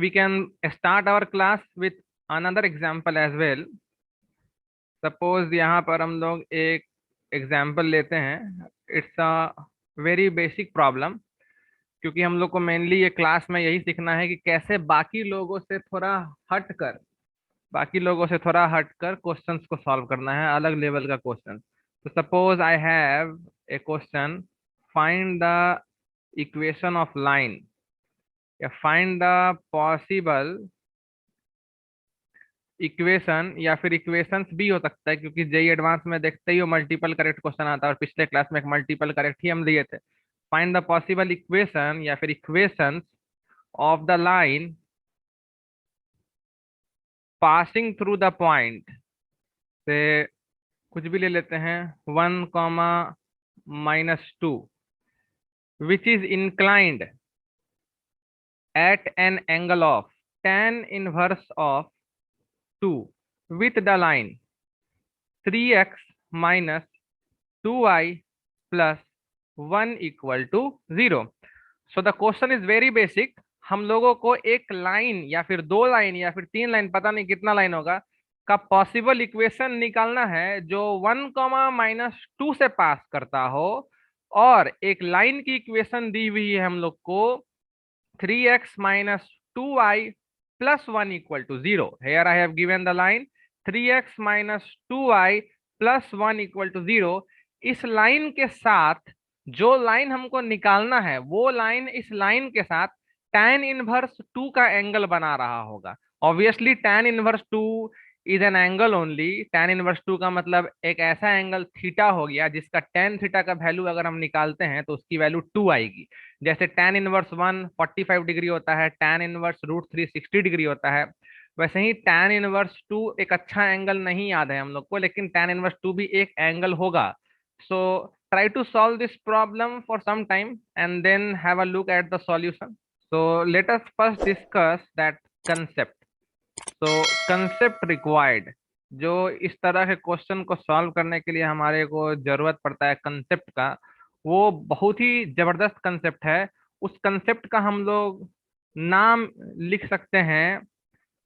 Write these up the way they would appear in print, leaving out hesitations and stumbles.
we can start our class with another example as well. Suppose यहाँ पर हम लोग एक एग्जाम्पल लेते हैं. It's a very basic problem, क्योंकि हम लोग को मेनली ये क्लास में यही सीखना है कि कैसे बाकी लोगों से थोड़ा हटकर क्वेश्चंस को सॉल्व करना है, अलग लेवल का क्वेश्चन. तो suppose I have a question, find the equation of line या फाइंड द पॉसिबल इक्वेशन, या फिर इक्वेशंस भी हो सकता है, क्योंकि जेई एडवांस में देखते ही हो मल्टीपल करेक्ट क्वेश्चन आता है, और पिछले क्लास में एक मल्टीपल करेक्ट ही हम दिए थे. फाइंड द पॉसिबल इक्वेशन या फिर equations of the line passing through the point से, कुछ भी ले लेते हैं, 1, -2, which is inclined at an angle of tan inverse of 2 with the line 3x minus 2y plus 1 equal to 0. So the question is very basic. हम लोगों को एक लाइन या फिर दो लाइन या फिर तीन लाइन, पता नहीं कितना लाइन होगा, का पॉसिबल इक्वेशन निकालना है जो 1, -2 से पास करता हो, और एक लाइन की इक्वेशन दी हुई है हम लोग को 3x minus 2y plus 1 equal to 0. Here I have given the line 3x minus 2y plus 1 equal to 0. इस लाइन के साथ जो लाइन हमको निकालना है, वो लाइन इस लाइन के साथ tan इनवर्स 2 का एंगल बना रहा होगा. Obviously tan inverse 2 is an angle only. tan inverse 2 का मतलब एक ऐसा एंगल थीटा हो गया जिसका tan थीटा का वैल्यू अगर हम निकालते हैं तो उसकी वैल्यू 2 आएगी. जैसे tan इनवर्स 1 45 डिग्री होता है, tan इनवर्स √3 60 डिग्री होता है, वैसे ही tan इनवर्स 2 एक अच्छा एंगल नहीं याद है हम लोग को, लेकिन tan इनवर्स 2 भी एक एंगल होगा. सो try to solve this problem for some time and then have a look at the solution. So let us first discuss that concept. So concept required, जो इस तरह के क्वेश्चन को सॉल्व करने के लिए हमारे को जरूरत पड़ता है कंसेप्ट का, वो बहुत ही जबरदस्त कंसेप्ट है. उस कंसेप्ट का हम लोग नाम लिख सकते हैं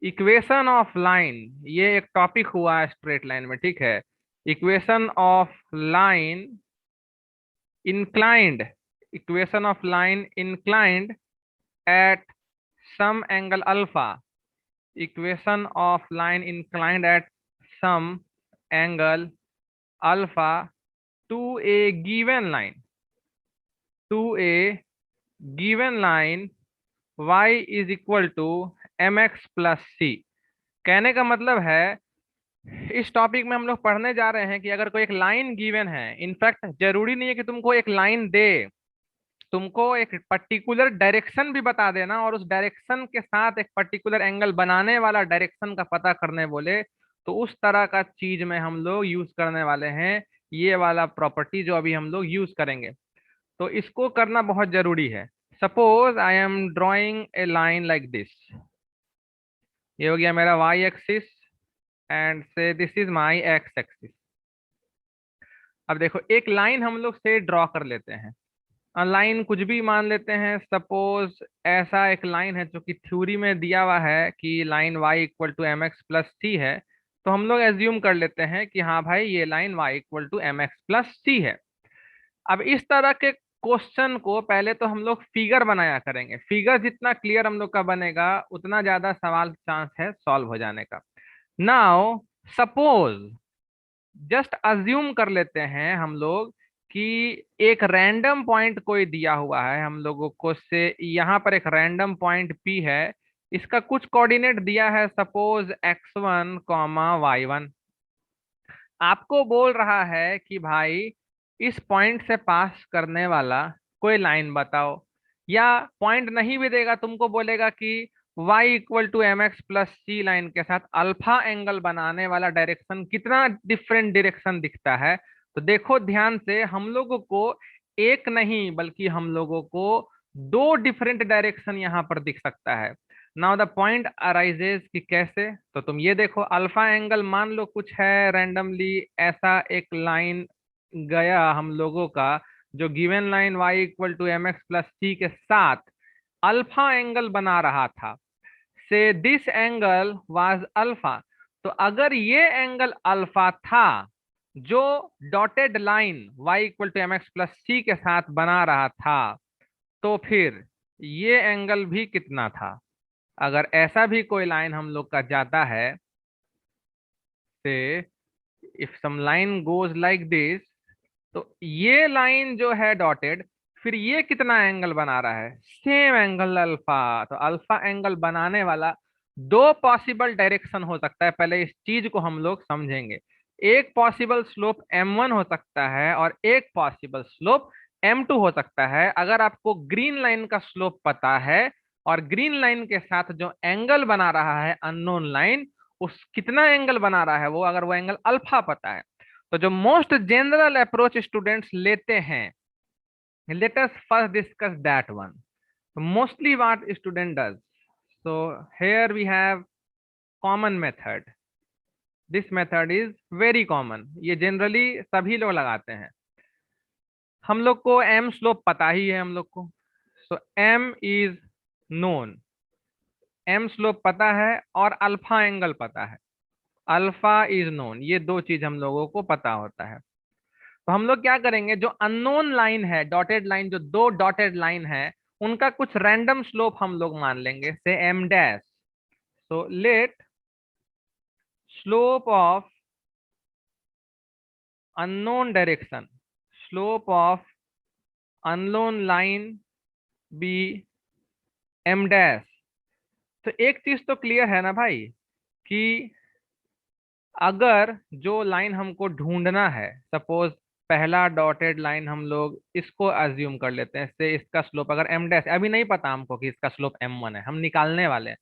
इक्वेशन ऑफ लाइन. ये एक टॉपिक हुआ है स्ट्रेट लाइन में, ठीक है. Equation of line inclined, equation of line inclined at some angle alpha, equation of line inclined at some angle alpha to a given line, y is equal to mx plus c. कहने का मतलब है इस topic में हम लोग पढ़ने जा रहे हैं कि अगर कोई एक लाइन गिवन है, इनफैक्ट जरूरी नहीं है कि तुमको एक लाइन दे, तुमको एक पर्टिकुलर डायरेक्शन भी बता देना और उस डायरेक्शन के साथ एक पर्टिकुलर एंगल बनाने वाला डायरेक्शन का पता करने बोले, तो उस तरह का चीज में हम लोग यूज करने वाले हैं ये वाला प्रॉपर्टी जो अभी हम लोग यूज करेंगे. तो इसको करना बहुत जरूरी है. Suppose I am drawing a line like this. ये हो गया मेरा वाई एक्सिस एंड से this is my x axis. अब देखो एक लाइन हम लोग से ड्रॉ कर लेते हैं. लाइन कुछ भी मान लेते हैं. सपोज ऐसा एक लाइन है जो कि थ्योरी में दिया हुआ है कि line y equal to m x plus c है, तो हम लोग एज्यूम कर लेते हैं कि हाँ भाई ये line y equal to m x plus c है. अब इस तरह के क्वेश्चन को पहले तो हम लोग फिगर बनाया करेंगे. फिगर जितना क्लियर हम लोग का बनेगा उतना ज्यादा सवाल चांस है सॉल्व हो जाने का. नाउ सपोज जस्ट अज्यूम कर लेते हैं हम लोग कि एक रैंडम पॉइंट कोई दिया हुआ है हम लोगों को, से यहाँ पर एक रैंडम पॉइंट P है, इसका कुछ कोऑर्डिनेट दिया है सपोज x1, y1. आपको बोल रहा है कि भाई इस पॉइंट से पास करने वाला कोई लाइन बताओ, या पॉइंट नहीं भी देगा, तुमको बोलेगा कि y equal to m x plus c line के साथ अल्फा एंगल बनाने वाला डायरेक्शन कितना डिफरेंट डायरेक्शन दिखता है. तो देखो ध्यान से, हम लोगों को एक नहीं बल्कि हम लोगों को दो डिफरेंट डायरेक्शन यहाँ पर दिख सकता है. नाउ द पॉइंट अराइजेज कि कैसे, तो तुम ये देखो अल्फा एंगल मान लो कुछ है रैंडमली, ऐसा एक लाइन गया हम लोगों का जो given line y equal to m x plus c के साथ अल्फा एंगल बना रहा था. से दिस एंगल वाज अल्फा। तो अगर ये एंगल अल्फा था जो dotted line y equal to m x plus c के साथ बना रहा था, तो फिर ये एंगल भी कितना था? अगर ऐसा भी कोई लाइन हम लोग का जाता है, say if some line goes like this, तो ये लाइन जो है डॉटेड, फिर ये कितना एंगल बना रहा है? Same angle alpha. तो अल्फा एंगल बनाने वाला दो पॉसिबल डायरेक्शन हो सकता है, पहले इस चीज को हम लोग समझेंगे। एक पॉसिबल स्लोप m1 हो सकता है और एक पॉसिबल स्लोप m2 हो सकता है। अगर आपको ग्रीन लाइन का स्लोप पता है और ग्रीन लाइन के साथ जो एंगल बना रहा है अननोन लाइन, उस कितना एंगल बना रहा है वो, अगर वो एंगल अल्फा पता है, तो जो मोस्ट जनरल अप्रोच स्टूडेंट्स लेते हैं, let us first discuss that one. Mostly what student does, so here we have common method. This method is very common, ये जनरली सभी लोग लगाते हैं। हम लोग को एम स्लोप पता ही है हम लोग को, so m is known, m slope पता है और अल्फा एंगल पता है, अल्फा इज नोन। ये दो चीज हम लोगों को पता होता है। तो हम लोग क्या करेंगे, जो अननोन लाइन है, डॉटेड लाइन, जो दो डॉटेड लाइन है, उनका कुछ रैंडम स्लोप हम लोग मान लेंगे, say m dash. So let slope of unknown direction, slope of unknown line be m dash. तो एक चीज तो क्लियर है ना भाई, कि अगर जो लाइन हमको ढूंढना है, सपोज पहला डॉटेड लाइन हम लोग इसको अज्यूम कर लेते हैं, इससे इसका स्लोप अगर एम डैश, अभी नहीं पता हमको कि इसका स्लोप m1 है, हम निकालने वाले हैं।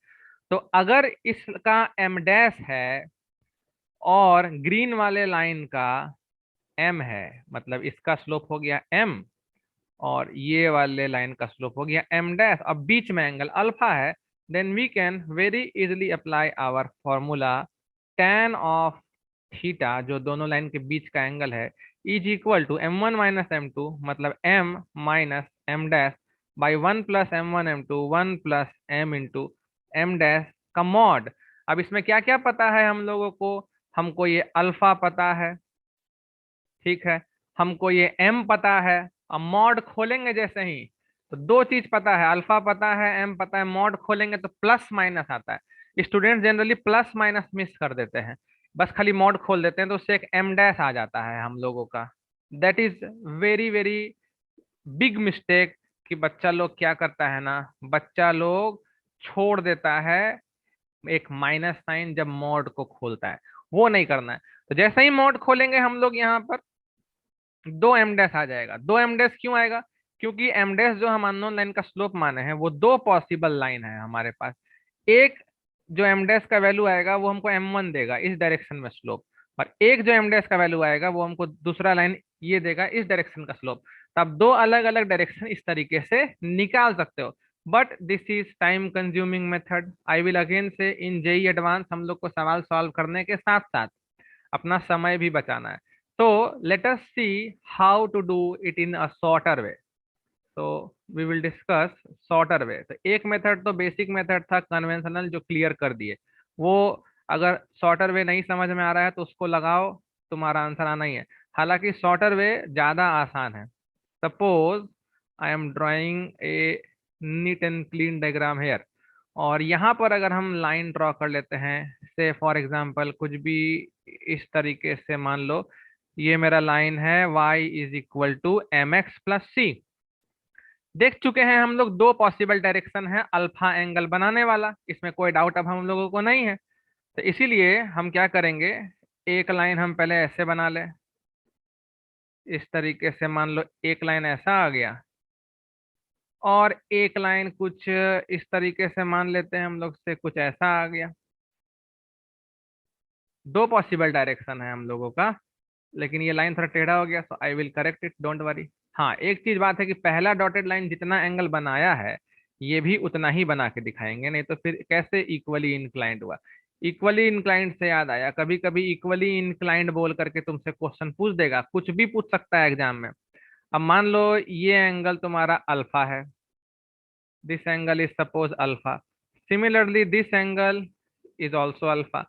तो अगर इसका एम डैश है और ग्रीन वाले लाइन का m है, मतलब इसका स्लोप हो गया m और ये वाले लाइन का स्लोप हो गया m डैश, अब बीच में एंगल अल्फा है, then we can very easily apply our formula tan of theta, जो दोनों लाइन के बीच का एंगल है, is equal to m1 minus m2, मतलब m minus m dash by 1 plus m1 m2 1 plus m into m dash का mod. अब इसमें क्या क्या पता है हम लोगों को, हमको ये अल्फा पता है, ठीक है, हमको ये m पता है। अब मॉड खोलेंगे जैसे ही, तो दो चीज पता है, अल्फा पता है, m पता है, मॉड खोलेंगे तो प्लस माइनस आता है। Student generally plus minus miss कर देते हैं, बस खाली मॉड खोल देते हैं तो उससे एक m डैश आ जाता है हम लोगों का। That is very very big mistake, कि बच्चा लोग क्या करता है ना, बच्चा लोग छोड़ देता है एक माइनस साइन जब मॉड को खोलता है, वो नहीं करना है। तो जैसे ही मॉड खोलेंगे हम लोग यहाँ पर, दो एम डैश आ जाएगा। दो एम डैश क्यों आएगा? क्योंकि एम डैश जो हम अननोन लाइन का स्लोप माने हैं, वो दो पॉसिबल लाइन है हमारे पास। एक जो एम डैश का वैल्यू आएगा वो हमको m1 देगा इस डायरेक्शन में स्लोप, और एक जो एम डैश का वैल्यू आएगा वो हमको दूसरा लाइन ये देगा इस डायरेक्शन का स्लोप। तो आप दो अलग अलग डायरेक्शन इस तरीके से निकाल सकते हो, but this is time consuming method. I will again से इन जेई एडवांस हम लोग को सवाल सॉल्व करने के साथ साथ अपना समय भी बचाना है। तो let us see how to do it in a shorter way. तो we will discuss shorter way. तो एक मेथड तो बेसिक मेथड था कन्वेंशनल, जो क्लियर कर दिए वो। अगर शॉर्टर वे नहीं समझ में आ रहा है तो उसको लगाओ, तुम्हारा आंसर आना ही है। हालांकि शॉर्टर वे ज्यादा आसान है। Suppose I am drawing A neat and clean diagram hair, और यहाँ पर अगर हम लाइन ड्रॉ कर लेते हैं, से फॉर एग्जांपल कुछ भी इस तरीके से मान लो, ये मेरा लाइन है y is equal to m x plus c. देख चुके हैं हम लोग दो पॉसिबल डायरेक्शन है अल्फा एंगल बनाने वाला, इसमें कोई डाउट अब हम लोगों को नहीं है। तो इसीलिए हम क्या करेंगे, एक लाइन हम पहले ऐसे बना ले, इस तरीके से मान लो एक लाइन ऐसा आ गया, और एक लाइन कुछ इस तरीके से मान लेते हैं हम लोग, से कुछ ऐसा आ गया। दो पॉसिबल डायरेक्शन है हम लोगों का, लेकिन ये लाइन थोड़ा टेढ़ा हो गया, so I will correct it, don't worry. हाँ, एक चीज बात है कि पहला डॉटेड लाइन जितना एंगल बनाया है, ये भी उतना ही बना के दिखाएंगे, नहीं तो फिर कैसे इक्वली इंक्लाइंड हुआ। इक्वली इंक्लाइंड से याद आया, कभी कभी इक्वली इंक्लाइंड बोल करके तुमसे क्वेश्चन पूछ देगा, कुछ भी पूछ सकता है एग्जाम में। अब मान लो ये एंगल तुम्हारा अल्फा है, this angle is suppose alpha, Similarly, this angle is also alpha.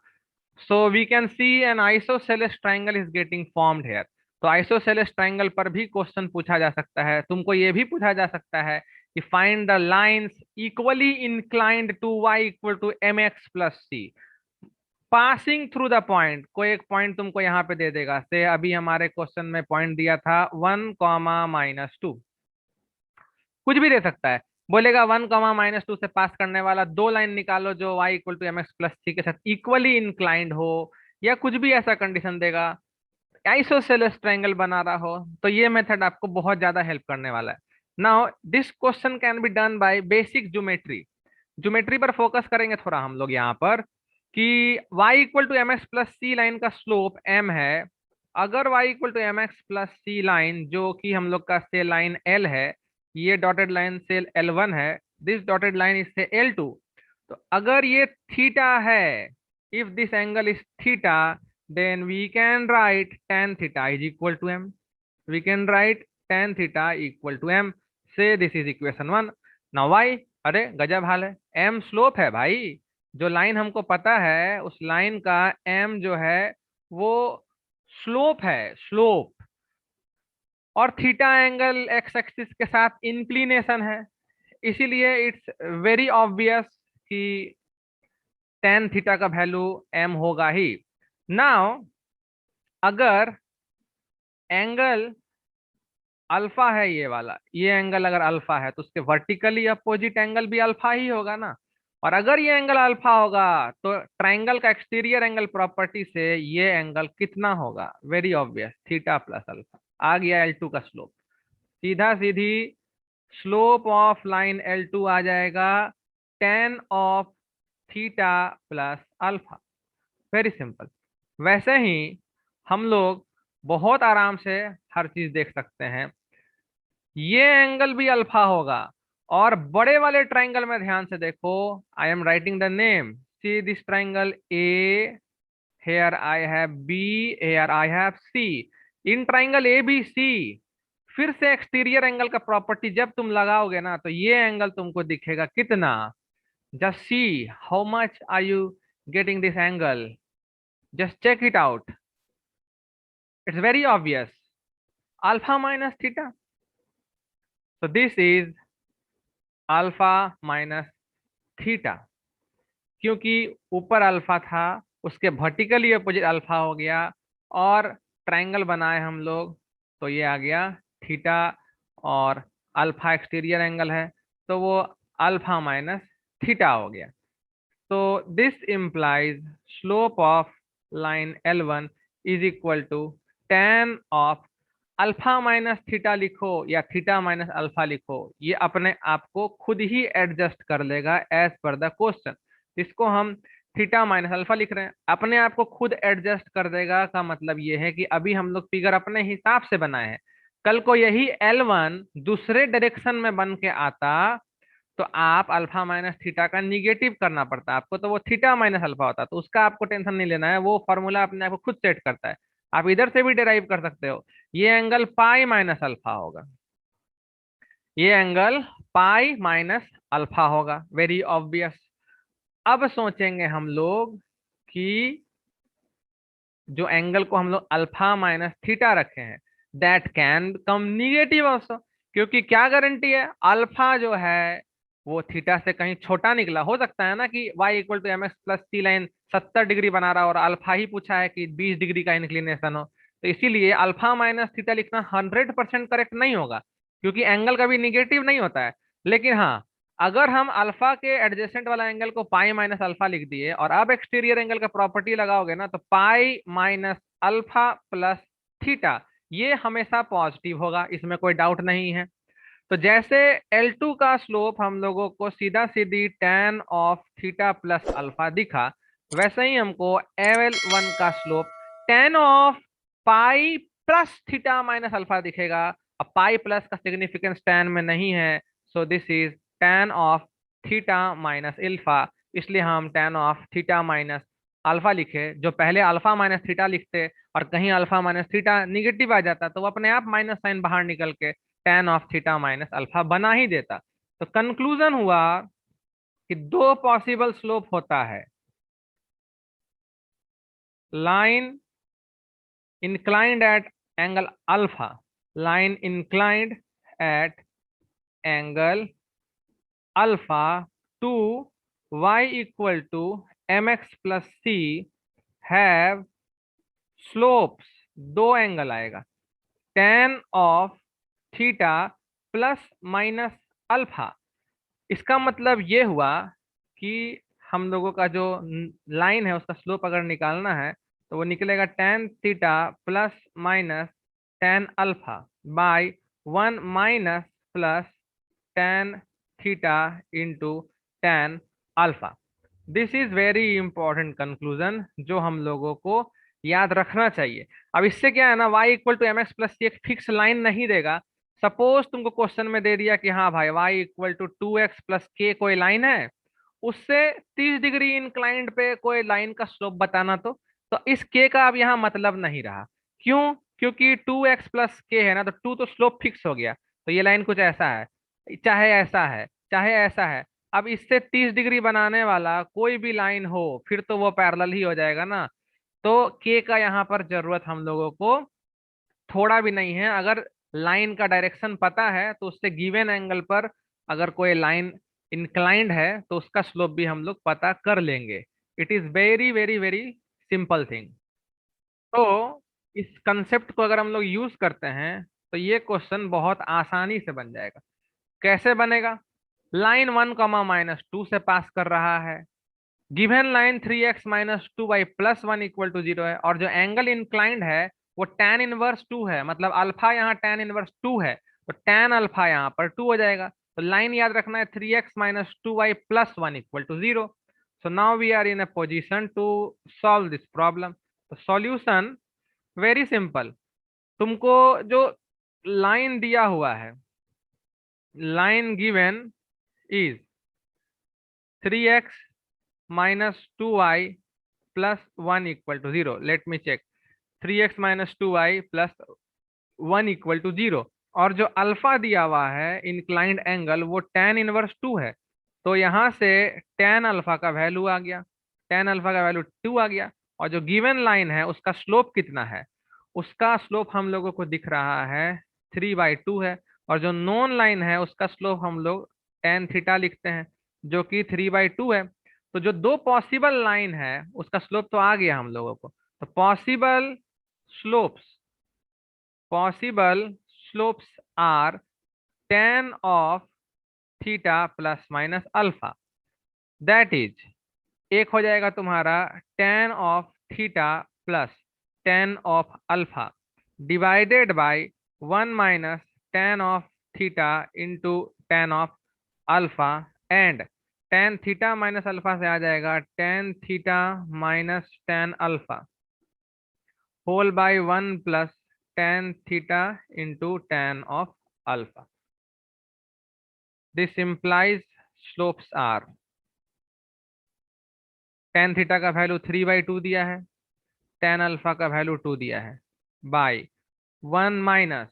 So we can see an isosceles triangle is getting formed here. तो isosceles triangle पर भी क्वेश्चन पूछा जा सकता है। तुमको ये भी पूछा जा सकता है कि find the lines equally inclined to y equal to mx plus c passing through the point. कोई एक पॉइंट तुमको यहाँ पे दे देगा, से अभी हमारे क्वेश्चन में पॉइंट दिया था 1, -2, कुछ भी दे सकता है। बोलेगा 1, -2 से पास करने वाला दो लाइन निकालो जो y equal to m x plus c के साथ इक्वली इंक्लाइंड हो, या कुछ भी ऐसा कंडीशन देगा, आइसोसेलेस ट्रायंगल बना रहा हो, तो ये मेथड आपको बहुत ज्यादा हेल्प करने वाला है। Now this question can be done by basic geometry. Geometry पर फोकस करेंगे थोड़ा हम लोग यहाँ पर, कि y equal to m x plus c line का स्लोप m है। अगर y equal to m x plus c line, जो कि हम लोग का से लाइन l है, ये डॉटेड लाइन से L1 है, दिस डॉटेड लाइन इज से L2, तो अगर ये थीटा है, if this angle is theta, then we can write tan theta is equal to m। We can write tan theta equal to m। Say this is equation 1। Now y, अरे गजब हाल है, m slope है भाई। जो line हमको पता है उस लाइन का m जो है वो स्लोप है, स्लोप। और थीटा एंगल एक्स एक्सिस के साथ इंक्लिनेशन है, इसीलिए इट्स वेरी ऑब्वियस कि tan थीटा का वैल्यू m होगा ही। नाउ अगर एंगल अल्फा है, ये वाला, ये एंगल अगर अल्फा है तो उसके वर्टिकली अपोजिट एंगल भी अल्फा ही होगा ना। और अगर ये एंगल अल्फा होगा तो ट्रायंगल का एक्सटीरियर एंगल प्रॉपर्टी से ये एंगल कितना होगा, very obvious, theta plus alpha. आ गया L2 का स्लोप, सीधा सीधी स्लोप ऑफ लाइन L2 आ जाएगा tan of theta plus alpha. Very simple. वैसे ही हम लोग बहुत आराम से हर चीज देख सकते हैं, ये एंगल भी अल्फा होगा। और बड़े वाले ट्रायंगल में ध्यान से देखो, I am writing the name, see this triangle A, here I have B, here I have C. In triangle A B C फिर से एक्सटीरियर एंगल का प्रॉपर्टी जब तुम लगाओगे ना, तो ये एंगल तुमको दिखेगा कितना। Just see how much are you getting this angle, just check it out, it's very obvious, alpha minus theta. so this is alpha minus theta, क्योंकि ऊपर अल्फा था, उसके वर्टिकली अपोजिट अल्फा हो गया, और ट्रायंगल बनाए हम लोग, तो ये आ गया थीटा, और अल्फा एक्सटीरियर एंगल है, तो वो अल्फा माइनस थीटा हो गया। तो this implies slope of line L1 is equal to tan of alpha minus theta लिखो या थीटा माइनस अल्फा लिखो, ये अपने आप को खुद ही एडजस्ट कर लेगा एज पर द क्वेश्चन। इसको हम थीटा माइनस अल्फा लिख रहे हैं, अपने आप को खुद एडजस्ट कर देगा का मतलब ये है कि अभी हम लोग फिगर अपने हिसाब से बनाए हैं। कल को यही L1 दूसरे डायरेक्शन में बन के आता, तो आप अल्फा माइनस थीटा का निगेटिव करना पड़ता आपको, तो वो थीटा माइनस अल्फा होता, तो उसका आपको टेंशन नहीं लेना है, वो फॉर्मूला अपने आप को खुद सेट करता है। आप इधर से भी डिराइव कर सकते हो, ये एंगल पाई माइनस अल्फा होगा, ये एंगल पाई माइनस अल्फा होगा, वेरी ऑब्वियस। अब सोचेंगे हम लोग कि जो एंगल को हम लोग अल्फा माइनस थीटा रखे हैं, that can come negative also, क्योंकि क्या गारंटी है, अल्फा जो है वो थीटा से कहीं छोटा निकला, हो सकता है ना कि y equal to m x plus c line 70 degree बना रहा हो और अल्फा ही पूछा है कि 20 डिग्री का इंक्लिनेशन हो, तो इसीलिए अल्फा माइनस थीटा लिखना 100% करेक्ट नहीं होगा, क्योंकि एंगल कभी निगेटिव नहीं होता है। लेकिन हाँ, अगर हम अल्फा के एडजेसेंट वाला एंगल को पाई माइनस अल्फा लिख दिए और अब एक्सटीरियर एंगल का प्रॉपर्टी लगाओगे ना, तो pi minus alpha plus theta, ये हमेशा पॉजिटिव होगा, इसमें कोई डाउट नहीं है। तो जैसे L2 का स्लोप हम लोगों को सीधा सीधी tan of theta plus alpha दिखा, वैसे ही हमको L1 का slope tan of pi plus theta minus alpha दिखेगा। अब पाई प्लस का सिग्निफिकेंस tan में नहीं है, so this is tan of theta minus alpha, इसलिए हम tan of theta minus alpha लिखे। जो पहले अल्फा माइनस थीटा लिखते और कहीं अल्फा माइनस थीटा निगेटिव आ जाता, तो वो अपने आप माइनस साइन बाहर निकल के tan of theta minus alpha बना ही देता। तो कंक्लूजन हुआ कि दो पॉसिबल स्लोप होता है, line inclined at angle alpha, line inclined at angle alpha to y equal to mx plus c have slopes, दो एंगल आएगा, tan of theta plus minus alpha. इसका मतलब ये हुआ कि हम लोगों का जो लाइन है उसका स्लोप अगर निकालना है तो वो निकलेगा tan theta plus minus tan alpha by 1 minus plus tan theta into tan alpha. This is very important conclusion जो हम लोगों को याद रखना चाहिए। अब इससे क्या है ना, y equal to m x plus c एक फिक्स लाइन नहीं देगा। सपोज तुमको क्वेश्चन में दे दिया कि हाँ भाई y equal to 2x plus के कोई लाइन है, उससे 30 डिग्री इंक्लाइंड पे कोई लाइन का स्लोप बताना। तो इस के का अब यहाँ मतलब नहीं रहा। क्यों? क्योंकि 2x प्लस के है ना, तो 2 तो स्लोप फिक्स हो गया। तो ये लाइन कुछ ऐसा है, चाहे ऐसा है चाहे ऐसा है। अब इससे 30 डिग्री बनाने वाला कोई भी लाइन हो फिर तो वो पैरेलल ही हो जाएगा ना। तो के का यहाँ पर जरूरत हम लोगों को थोड़ा भी नहीं है। अगर लाइन का डायरेक्शन पता है तो उससे गिवन एंगल पर अगर कोई लाइन इंक्लाइंड है तो उसका स्लोप भी हम लोग पता कर लेंगे। It is very very very simple thing. तो इस कंसेप्ट को अगर हम लोग यूज करते हैं तो ये क्वेश्चन बहुत आसानी से बन जाएगा। कैसे बनेगा? लाइन 1, -2 से पास कर रहा है, given line 3x-2y plus 1 equal to 0 है, और जो एंगल इंक्लाइंड है वो tan इनवर्स 2 है, मतलब अल्फा यहाँ tan इनवर्स 2 है, तो tan अल्फा यहाँ पर 2 हो जाएगा। तो लाइन याद रखना है 3x-2y plus 1 equal to 0। So now we are in a position to solve this problem. तो सॉल्यूशन वेरी सिंपल। तुमको जो लाइन दिया हुआ है, line given is 3x-2y plus 1 equal to 0। Let me check, 3x-2y plus 1 equal to 0। और जो alpha दिया हुआ है इंक्लाइंड एंगल वो tan इनवर्स 2 है। तो यहाँ से tan अल्फा का वैल्यू आ गया, tan अल्फा का वैल्यू 2 आ गया। और जो गिवन लाइन है उसका स्लोप कितना है? उसका स्लोप हम लोगों को दिख रहा है 3/2 है। और जो नोन लाइन है उसका स्लोप हम लोग tan थीटा लिखते हैं जो कि 3/2 है। तो जो दो पॉसिबल लाइन है उसका स्लोप तो आ गया हम लोगों को। तो slopes possible slopes are tan of theta plus minus alpha. That is, एक हो जाएगा तुम्हारा tan of theta plus tan of alpha divided by 1 minus tan of theta into tan of alpha, and tan theta minus alpha से आ जाएगा tan theta minus tan alpha whole by 1 plus tan theta into tan of alpha. This implies slopes are, tan theta का value 3/2 दिया है, tan alpha का value 2 दिया है, bye 1 minus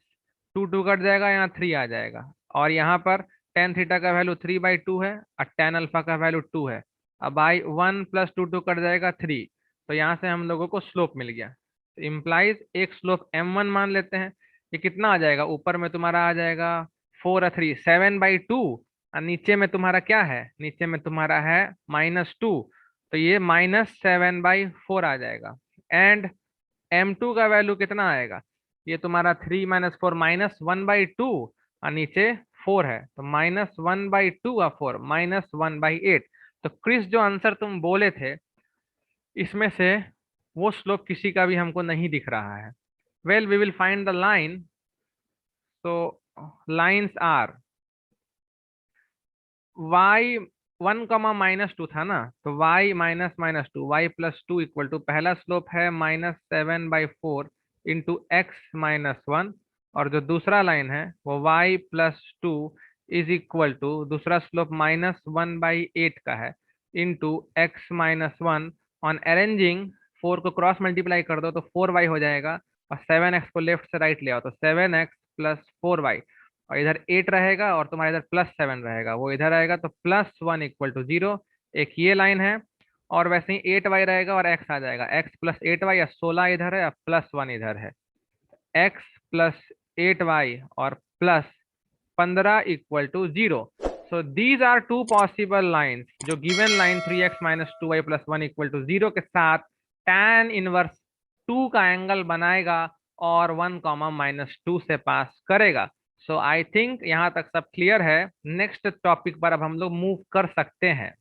2 cut जाएगा, यहाँ 3 आ जाएगा। और यहाँ पर tan थीटा का वैल्यू 3/2 है और tan अल्फा का वैल्यू 2 है। अब बाई 1 प्लस 2 कट जाएगा 3। तो यहाँ से हम लोगों को स्लोप मिल गया। तो इम्प्लाइज एक स्लोप m1 मान लेते हैं। ये कितना आ जाएगा? ऊपर में तुम्हारा आ जाएगा 4 और 3 7/2, और नीचे में तुम्हारा क्या है? नीचे में तुम्हारा है -2। तो ये -7/4 आ जाएगा। एंड m2 का वैल्यू कितना आएगा? ये तुम्हारा 3 - 4 -1/2, और नीचे 4 है तो -1/2 और 4 -1/8। तो क्रिस जो आंसर तुम बोले थे इसमें से वो स्लोप किसी का भी हमको नहीं दिख रहा है। Well we will find the line. तो लाइंस आर y1, -2 था ना, तो y -2 y+2 इक्वल टू पहला स्लोप है -7/4 इंटू x-1। और जो दूसरा लाइन है वो y+2 इज इक्वल टू दूसरा स्लोप -1/8 का है इंटू x-1। ऑन अरेंजिंग 4 को क्रॉस मल्टीप्लाई कर दो तो 4y हो जाएगा, और 7x को लेफ्ट से राइट ले आओ तो 7x + 4y। और इधर 8 रहेगा और तुम्हारा इधर +7 रहेगा, वो इधर आएगा तो +1 इक्वल टू 0। एक ये लाइन है। और वैसे ही 8y रहेगा और x आ जाएगा, x +8y, या 16 इधर है या +1 इधर है। x +8y और +15 equal to 0। So these are two possible lines जो given line 3x - 2y +1 equal to 0 के साथ tan इनवर्स 2 का एंगल बनाएगा और 1, -2 से पास करेगा। सो आई थिंक यहाँ तक सब क्लियर है। नेक्स्ट टॉपिक पर अब हम लोग मूव कर सकते हैं।